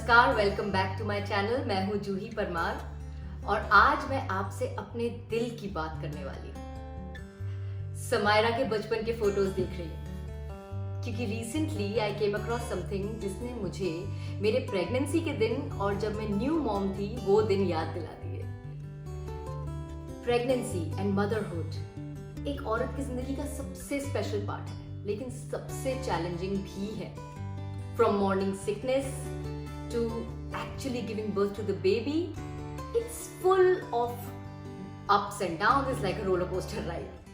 नमस्कार, welcome back to my channel. मैं हूँ जूही परमार और आज मैं आपसे अपने दिल की बात करने वाली हूँ। समायरा के बचपन के फोटोज देख रही हूँ क्योंकि रिसेंटली आई केम अक्रॉस समथिंग जिसने मुझे मेरे प्रेगनेंसी के दिन और जब मैं न्यू मॉम थी वो दिन याद दिला दिए। प्रेगनेंसी एंड मदरहुड एक औरत की जिंदगी का सबसे स्पेशल पार्ट है, लेकिन सबसे चैलेंजिंग भी है। From morning sickness to actually giving birth to the baby, it's full of ups and downs. It's like a roller coaster ride.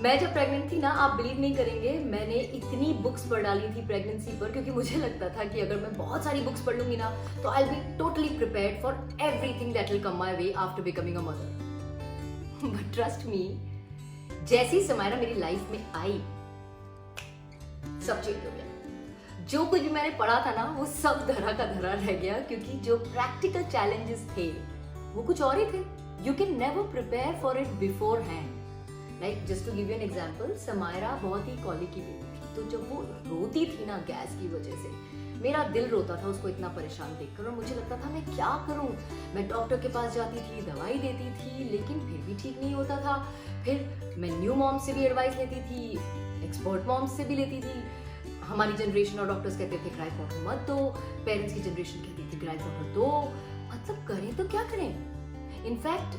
मैं जब प्रेग्नेंट थी ना, आप बिलीव नहीं करेंगे, मैंने इतनी बुक्स पढ़ डाली थी प्रेगनेंसी पर, क्योंकि मुझे लगता था कि अगर मैं बहुत सारी बुक्स पढ़ लूंगी ना तो I will be totally prepared for everything that will come my way after becoming a mother. But trust me, जैसी समायरा मेरी लाइफ में आई सब चेंज हो गया। जो कुछ भी मैंने पढ़ा था ना वो सब धरा का धरा रह गया, क्योंकि जो प्रैक्टिकल चैलेंजेस थे वो कुछ और ही थे। You can never prepare for it beforehand. Like just to give you an example, Samaira बहुत ही कॉलिकी बेबी थी, तो जब वो रोती थी ना गैस की वजह से, मेरा दिल रोता था उसको इतना परेशान देखकर, और मुझे लगता था मैं क्या करूं। मैं डॉक्टर के पास जाती थी, दवाई देती थी, लेकिन फिर भी ठीक नहीं होता था। फिर मैं न्यू मॉम से भी एडवाइस लेती थी, एक्सपर्ट मॉम्स से भी लेती थी। हमारी जनरेशन और डॉक्टर्स कहते थे ड्राई वाटर मत दो, पेरेंट्स की जनरेशन कहती थी ड्राई वाटर दो। मतलब करें तो क्या करें। In fact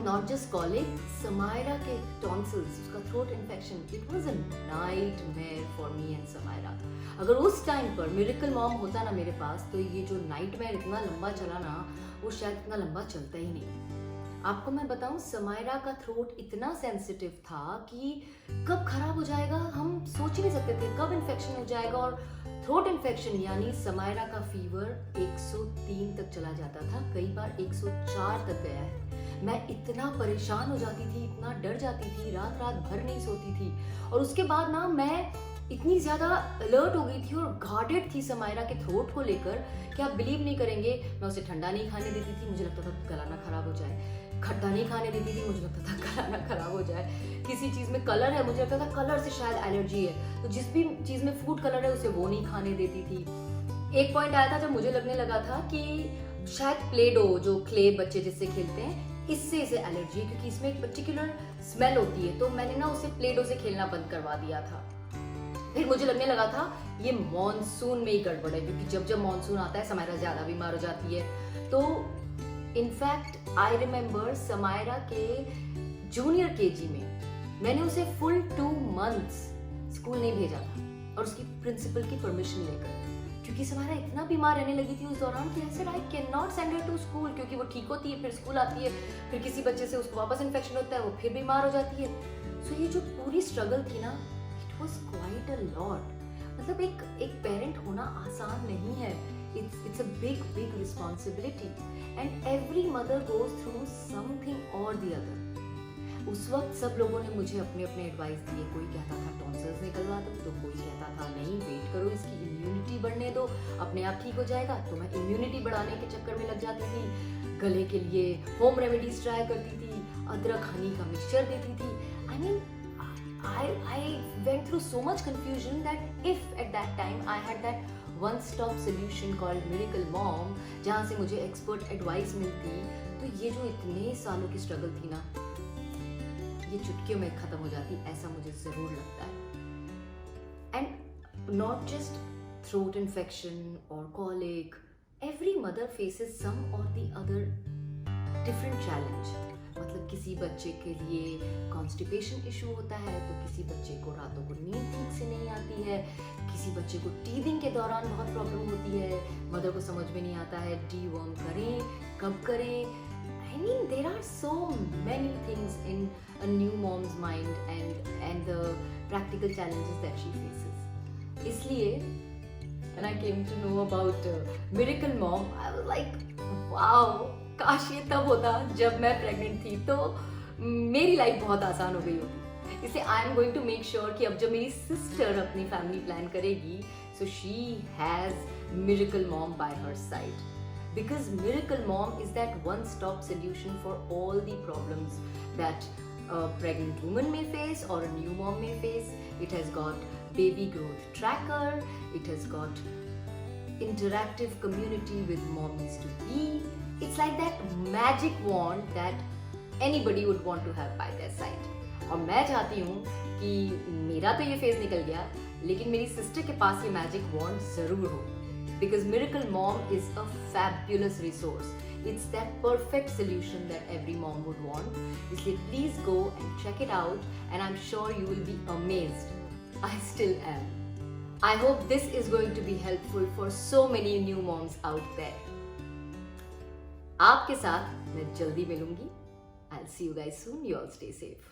not just colic, Samaira के टॉन्सिल्स, उसका throat infection, it was a nightmare for me and Samaira. अगर उस टाइम पर मिरेकल मॉम होता ना मेरे पास, तो ये जो नाइटमेयर इतना लंबा चला ना, वो शायद इतना लंबा चलता ही नहीं। आपको मैं बताऊं, समायरा का थ्रोट इतना सेंसिटिव था कि कब खराब हो जाएगा हम सोच ही नहीं सकते थे, कब इन्फेक्शन हो जाएगा। और थ्रोट इन्फेक्शन यानी समायरा का फीवर 103 तक चला जाता था, कई बार 104 तक गया है। मैं इतना परेशान हो जाती थी, इतना डर जाती थी, रात रात भर नहीं सोती थी। और उसके बाद ना मैं इतनी ज्यादा अलर्ट हो गई थी और गार्डेड थी समायरा के थ्रोट को लेकर कि आप बिलीव नहीं करेंगे, मैं उसे ठंडा नहीं खाने देती थी, मुझे लगता था गला ना खराब हो जाए। खट्टा नहीं खाने देती थी, मुझे लगता था गला ना खराब हो जाए। किसी चीज में कलर है, मुझे लगता था कलर से शायद एलर्जी है, तो जिस भी चीज में फूड कलर है उसे वो नहीं खाने देती थी। एक पॉइंट आया था जब मुझे लगने लगा था कि शायद प्ले डो, जो क्ले बच्चे जिससे खेलते हैं, इससे इसे एलर्जी है, क्योंकि इसमें एक पर्टिकुलर स्मेल होती है। तो मैंने ना उसे प्ले डो से खेलना बंद करवा दिया था। फिर मुझे लगने लगा था ये मॉनसून में ही गड़बड़ है, क्योंकि जब जब मॉनसून आता है समायरा ज्यादा बीमार हो जाती है। तो इनफैक्ट आई रिमेम्बर समायरा के जूनियर केजी में मैंने उसे फुल 2 months स्कूल नहीं भेजा था, और उसकी प्रिंसिपल की परमिशन लेकर, क्योंकि समायरा इतना बीमार रहने लगी थी उस दौरान कि ऐसे I can not send her to school, क्योंकि वो ठीक होती है, फिर स्कूल आती है, फिर किसी बच्चे से उसको वापस इन्फेक्शन होता है, वो फिर बीमार हो जाती है। सो ये जो पूरी स्ट्रगल थी ना, it was quite a lot. मतलब एक पेरेंट होना आसान नहीं है। It's a big responsibility and every mother goes through something or the other. उस वक्त सब लोगों ने मुझे अपने अपने एडवाइस दिए। कोई कहता था टॉन्सिल्स निकलवा दो, तो कोई कहता था नहीं वेट करो, इसकी इम्यूनिटी बढ़ने दो, अपने आप ठीक हो जाएगा। तो मैं इम्यूनिटी बढ़ाने के चक्कर में लग जाती थी, गले के लिए होम रेमेडीज ट्राई करती थी, अदरक हनी का मिक्सचर देती थी। I mean, I went through so much confusion that if at that time I had that one stop solution called Miracle Mom, जहाँ से मुझे एक्सपर्ट एडवाइस मिलती, तो ये जो इतने सालों की स्ट्रगल थी ना, ये चुटकियों में खत्म हो जाती, ऐसा मुझे जरूर लगता है। And not just throat infection और कॉलिक, एवरी मदर फेसेस सम और द अदर डिफरेंट चैलेंज। मतलब किसी बच्चे के लिए कॉन्स्टिपेशन इशू होता है, तो किसी बच्चे को रातों को नींद ठीक से नहीं आती है, किसी बच्चे को टीथिंग के दौरान बहुत प्रॉब्लम होती है, मदर को समझ में नहीं आता है डीवर्म करें कब करें। I mean, there are so many things in a new mom's mind and the practical challenges that she faces. इसलिए when I came to know about Miracle Mom, I was like, wow, काश ये तब होता जब मैं pregnant थी, तो मेरी लाइफ बहुत आसान हो गई होती। इसलिए I am going to make sure कि अब जब मेरी सिस्टर अपनी फैमिली प्लान करेगी, so she has miracle mom by her side, because Miracle Mom is that one-stop solution for all the problems that a pregnant woman may face or a new mom may face. It has got baby growth tracker, it has got interactive community with mommies to be. It's like that magic wand that anybody would want to have by their side. और मैं चाहती हूँ कि मेरा तो ये phase निकल गया, लेकिन मेरी सिस्टर के पास ये मैजिक वॉन्ड जरूर हो. Because Miracle Mom is a fabulous resource. It's that perfect solution that every mom would want. इसलिए please go and check it out, and I'm sure you will be amazed. I still am. I hope this is going to be helpful for so many new moms out there. आपके साथ मैं जल्दी मिलूंगी. I'll see you guys soon. You all stay safe.